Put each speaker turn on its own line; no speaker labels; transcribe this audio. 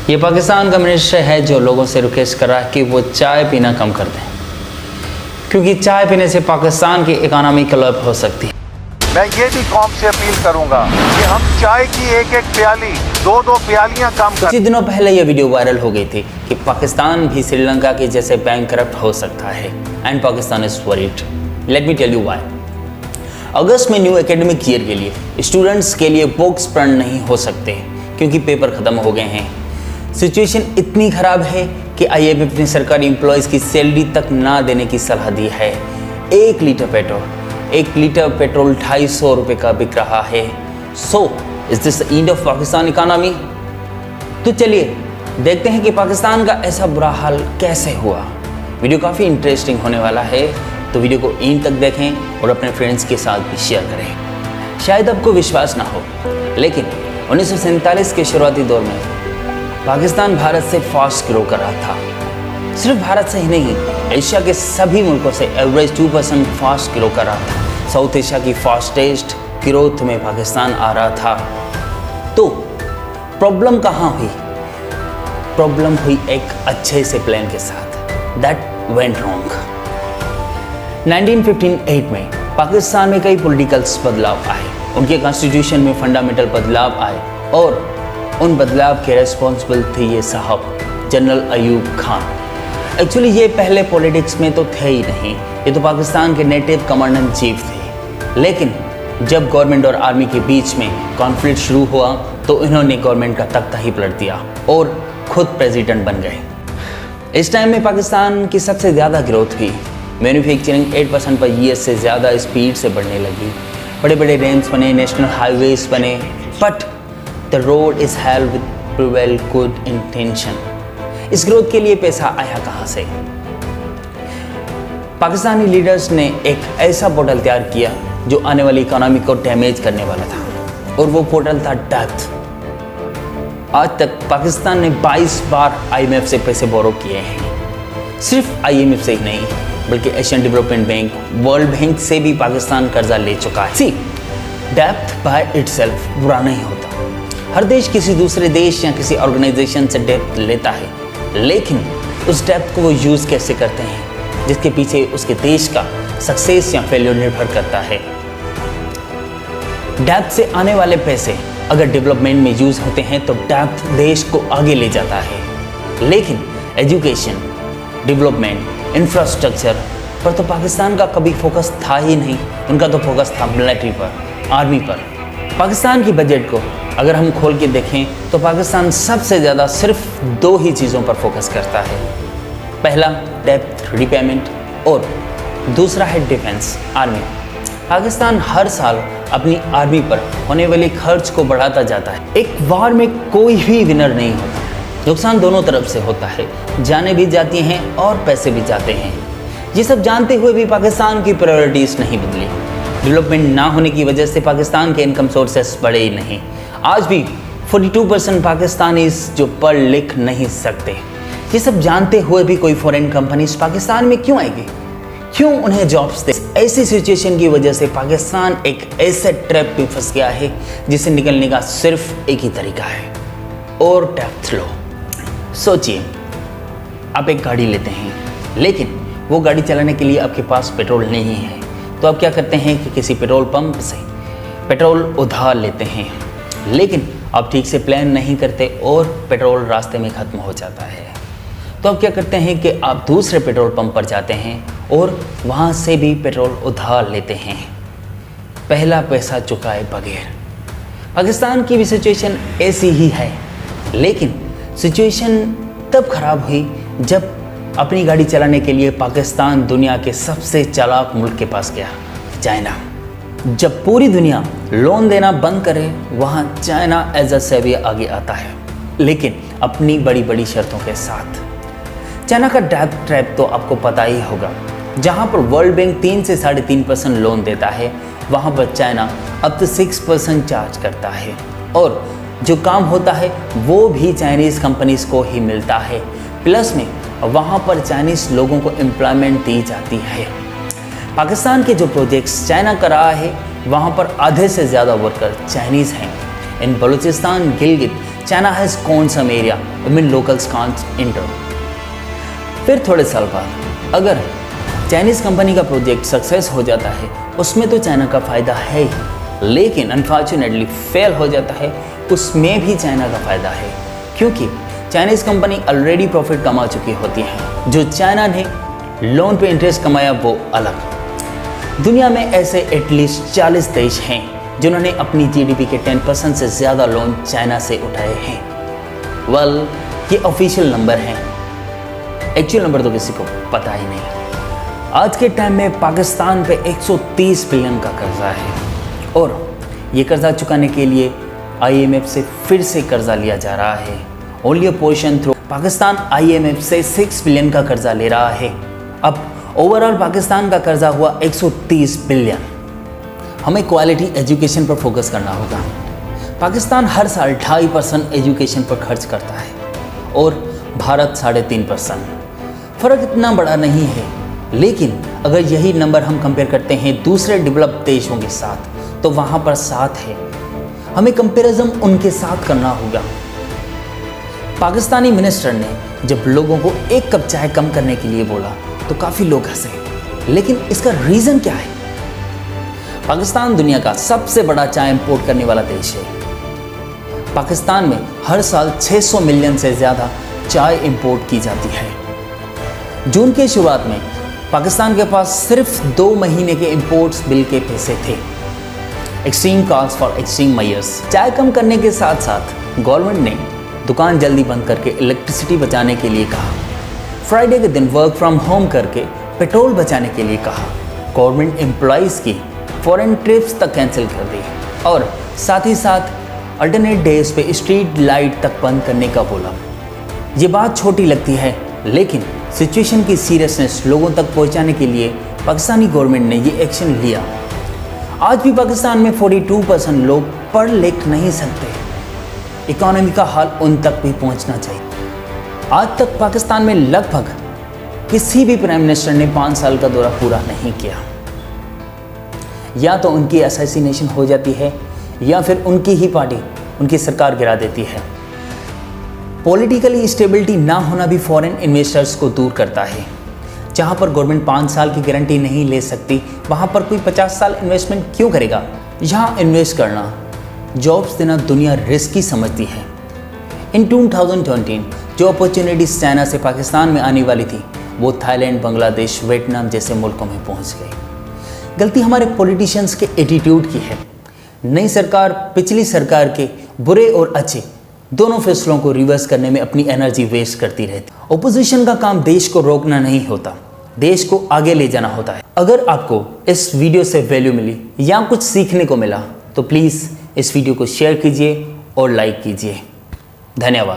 ये पाकिस्तान का मिनिस्टर है जो लोगों से रिक्वेस्ट कर रहा है कि वो चाय पीना कम कर दें, क्योंकि चाय पीने से पाकिस्तान की इकोनॉमी कोलैप्स हो सकती है।
मैं ये भी कौम से अपील करूंगा कि हम चाय की एक एक प्याली, दो दो प्यालियां कम कर।
कुछ दिनों पहले ये वीडियो वायरल हो गई थी कि पाकिस्तान भी श्रीलंका के जैसे बैंकरप्ट हो सकता है and Pakistan is worried. Let me tell you why. अगस्त में न्यू एकेडमिक ईयर के लिए स्टूडेंट्स के लिए बुक्स प्रिंट नहीं हो सकते क्योंकि पेपर खत्म हो गए हैं। सिचुएशन इतनी खराब है कि IMF ने सरकारी एम्प्लॉयज़ की सैलरी तक ना देने की सलाह दी है। 1 लीटर पेट्रोल 250 रुपये का बिक रहा है। So is this the end of Pakistan economy? तो चलिए देखते हैं कि पाकिस्तान का ऐसा बुरा हाल कैसे हुआ। वीडियो काफ़ी इंटरेस्टिंग होने वाला है, तो वीडियो को एंड तक देखें और अपने फ्रेंड्स के साथ भी शेयर करें। शायद आपको विश्वास ना हो, लेकिन 1947 के शुरुआती दौर में पाकिस्तान भारत से फास्ट ग्रो कर रहा था। सिर्फ भारत से ही नहीं, एशिया के सभी मुल्कों से एवरेज 2% फास्ट ग्रो कर रहा था। साउथ एशिया की फास्टेस्ट ग्रोथ में पाकिस्तान आ रहा था। तो प्रॉब्लम कहाँ हुई? प्रॉब्लम हुई एक अच्छे से प्लान के साथ। That went wrong. 1958 में पाकिस्तान में कई पॉलिटिकल्स बदलाव आए, उनके कॉन्स्टिट्यूशन में फंडामेंटल बदलाव आए और उन बदलाव के रेस्पॉन्सिबल थे ये साहब जनरल अयूब खान। एक्चुअली ये पहले पॉलिटिक्स में तो थे ही नहीं, ये तो पाकिस्तान के नेटिव कमांडर इन चीफ थे। लेकिन जब गवर्नमेंट और आर्मी के बीच में कॉन्फ्लिक्ट शुरू हुआ तो इन्होंने गवर्नमेंट का तख्ता ही पलट दिया और खुद प्रेसिडेंट बन गए। इस टाइम में पाकिस्तान की सबसे ज़्यादा ग्रोथ हुई। मैन्युफैक्चरिंग 8% पर ईयर से ज़्यादा स्पीड से बढ़ने लगी। बड़े बड़े डैम्स बने, नेशनल हाईवेज बने, but the road is held with well good intention. इस ग्रोथ के लिए पैसा आया कहाँ से? पाकिस्तानी लीडर्स ने एक ऐसा पोर्टल तैयार किया जो आने वाली इकोनॉमी को डैमेज करने वाला था, और वो पोर्टल था डेब्ट। आज तक पाकिस्तान ने 22 बार IMF से पैसे बोरो किए हैं। सिर्फ IMF से ही नहीं, बल्कि Asian development bank, world bank से भी पाकिस्तान कर्जा ले चुका है। सी, डेब्ट बाय इटसेल्फ बुरा नहीं होता। हर देश किसी दूसरे देश या किसी ऑर्गेनाइजेशन से डेब्ट लेता है, लेकिन उस डेब्ट को वो यूज़ कैसे करते हैं जिसके पीछे उसके देश का सक्सेस या फेल्योर निर्भर करता है। डेब्ट से आने वाले पैसे अगर डेवलपमेंट में यूज़ होते हैं तो डेब्ट देश को आगे ले जाता है। लेकिन एजुकेशन, डेवलपमेंट, इंफ्रास्ट्रक्चर पर तो पाकिस्तान का कभी फोकस था ही नहीं। उनका तो फोकस था मिलिट्री पर, आर्मी पर। पाकिस्तान की बजट को अगर हम खोल के देखें तो पाकिस्तान सबसे ज़्यादा सिर्फ 2 ही चीज़ों पर फोकस करता है। पहला डेब्ट रिपेमेंट और दूसरा है डिफेंस, आर्मी। पाकिस्तान हर साल अपनी आर्मी पर होने वाले खर्च को बढ़ाता जाता है। एक वार में कोई भी विनर नहीं होता, नुकसान दोनों तरफ से होता है। जानें भी जाती हैं और पैसे भी जाते हैं। ये सब जानते हुए भी पाकिस्तान की प्रायोरिटीज़ नहीं बदली। डेवलपमेंट ना होने की वजह से पाकिस्तान के इनकम सोर्सेस बढ़े ही नहीं। आज भी 42% पाकिस्तानीज जो पढ़ लिख नहीं सकते। ये सब जानते हुए भी कोई फॉरेन कंपनीज पाकिस्तान में क्यों आएगी? क्यों उन्हें जॉब्स दे? ऐसी सिचुएशन की वजह से पाकिस्तान एक ऐसे ट्रैप में फंस गया है जिससे निकलने का सिर्फ एक ही तरीका है, और डेब्ट लो। सोचिए, आप एक गाड़ी लेते हैं, लेकिन वो गाड़ी चलाने के लिए आपके पास पेट्रोल नहीं है, तो आप क्या करते हैं कि किसी पेट्रोल पंप से पेट्रोल उधार लेते हैं। लेकिन आप ठीक से प्लान नहीं करते और पेट्रोल रास्ते में ख़त्म हो जाता है, तो आप क्या करते हैं कि आप दूसरे पेट्रोल पंप पर जाते हैं और वहाँ से भी पेट्रोल उधार लेते हैं, पहला पैसा चुकाए बगैर। पाकिस्तान की भी सिचुएशन ऐसी ही है, लेकिन सिचुएशन तब ख़राब हुई जब अपनी गाड़ी चलाने के लिए पाकिस्तान दुनिया के सबसे चालाक मुल्क के पास गया, चाइना। जब पूरी दुनिया लोन देना बंद करे, वहाँ चाइना एज अ सेवियर आगे आता है, लेकिन अपनी बड़ी बड़ी शर्तों के साथ। चाइना का डेब्ट ट्रैप तो आपको पता ही होगा। जहाँ पर वर्ल्ड बैंक 3 से 3.5% लोन देता है, वहाँ पर चाइना अब तो 6% चार्ज करता है, और जो काम होता है वो भी चाइनीज़ कंपनीज़ को ही मिलता है। प्लस में वहाँ पर चाइनीज़ लोगों को एम्प्लॉयमेंट दी जाती है। पाकिस्तान के जो प्रोजेक्ट्स चाइना कर रहा है, वहाँ पर आधे से ज़्यादा वर्कर चाइनीज़ हैं। इन Balochistan, Gilgit China has gone some area where locals can't enter. फिर थोड़े साल बाद अगर चाइनीज़ कंपनी का प्रोजेक्ट सक्सेस हो जाता है, उसमें तो चाइना का फ़ायदा है ही, लेकिन अनफॉर्चुनेटली फेल हो जाता है, उसमें भी चाइना का फ़ायदा है, क्योंकि चाइनीज़ कंपनी ऑलरेडी प्रॉफिट कमा चुकी होती है। जो चाइना ने लोन पे इंटरेस्ट कमाया वो अलग। दुनिया में ऐसे एटलीस्ट 40 देश हैं जिन्होंने अपनी जीडीपी के 10% से ज़्यादा लोन चाइना से उठाए हैं। वेल, ये ऑफिशियल नंबर हैं, एक्चुअल नंबर तो किसी को पता ही नहीं। आज के टाइम में पाकिस्तान पे 130 बिलियन का कर्जा है और ये कर्जा चुकाने के लिए IMF से फिर से कर्जा लिया जा रहा है। ओनली अ पोर्शन थ्रू पाकिस्तान IMF से 6 बिलियन का कर्जा ले रहा है। अब ओवरऑल पाकिस्तान का कर्जा हुआ 130 बिलियन। हमें क्वालिटी एजुकेशन पर फोकस करना होगा। पाकिस्तान हर साल 2.5% एजुकेशन पर खर्च करता है और भारत 3.5%। फ़र्क इतना बड़ा नहीं है, लेकिन अगर यही नंबर हम कंपेयर करते हैं दूसरे डेवलप देशों के साथ तो वहाँ पर 7 है। हमें कंपैरिजन उनके साथ करना होगा। पाकिस्तानी मिनिस्टर ने जब लोगों को 1 कप चाय कम करने के लिए बोला तो काफ़ी लोग हंसे, लेकिन इसका रीज़न क्या है? पाकिस्तान दुनिया का सबसे बड़ा चाय इंपोर्ट करने वाला देश है। पाकिस्तान में हर साल 600 मिलियन से ज़्यादा चाय इंपोर्ट की जाती है। जून के शुरुआत में पाकिस्तान के पास सिर्फ 2 महीने के इंपोर्ट्स बिल के पैसे थे। Extreme calls for extreme measures. चाय कम करने के साथ साथ गवर्नमेंट ने दुकान जल्दी बंद करके इलेक्ट्रिसिटी बचाने के लिए कहा। फ्राइडे के दिन वर्क फ्रॉम होम करके पेट्रोल बचाने के लिए कहा। गवर्नमेंट एम्प्लॉयज़ की फॉरेन ट्रिप्स तक कैंसिल कर दी और साथ ही साथ अल्टरनेट डेज पे स्ट्रीट लाइट तक बंद करने का बोला। ये बात छोटी लगती है, लेकिन सिचुएशन की सीरियसनेस लोगों तक पहुंचाने के लिए पाकिस्तानी गवर्नमेंट ने ये एक्शन लिया। आज भी पाकिस्तान में 42% लोग पढ़ लिख नहीं सकते। इकोनॉमी का हाल उन तक भी पहुंचना चाहिए। आज तक पाकिस्तान में लगभग किसी भी प्राइम मिनिस्टर ने 5 साल का दौरा पूरा नहीं किया। या तो उनकी असैसिनेशन हो जाती है या फिर उनकी ही पार्टी उनकी सरकार गिरा देती है। पॉलिटिकली स्टेबिलिटी ना होना भी फॉरेन इन्वेस्टर्स को दूर करता है। जहां पर गवर्नमेंट 5 साल की गारंटी नहीं ले सकती, वहां पर कोई 50 साल इन्वेस्टमेंट क्यों करेगा? यहाँ इन्वेस्ट करना, जॉब्स देना दुनिया रिस्की समझती है। इन 2020 जो अपॉर्चुनिटीज़ चाइना से पाकिस्तान में आने वाली थी वो थाईलैंड, बांग्लादेश, वियतनाम जैसे मुल्कों में पहुँच गई। गलती हमारे पॉलिटिशियंस के एटीट्यूड की है। नई सरकार पिछली सरकार के बुरे और अच्छे दोनों फैसलों को रिवर्स करने में अपनी एनर्जी वेस्ट करती रहती। ओपोजिशन का काम देश को रोकना नहीं होता, देश को आगे ले जाना होता है। अगर आपको इस वीडियो से वैल्यू मिली या कुछ सीखने को मिला तो प्लीज़ इस वीडियो को शेयर कीजिए और लाइक कीजिए। धन्यवाद।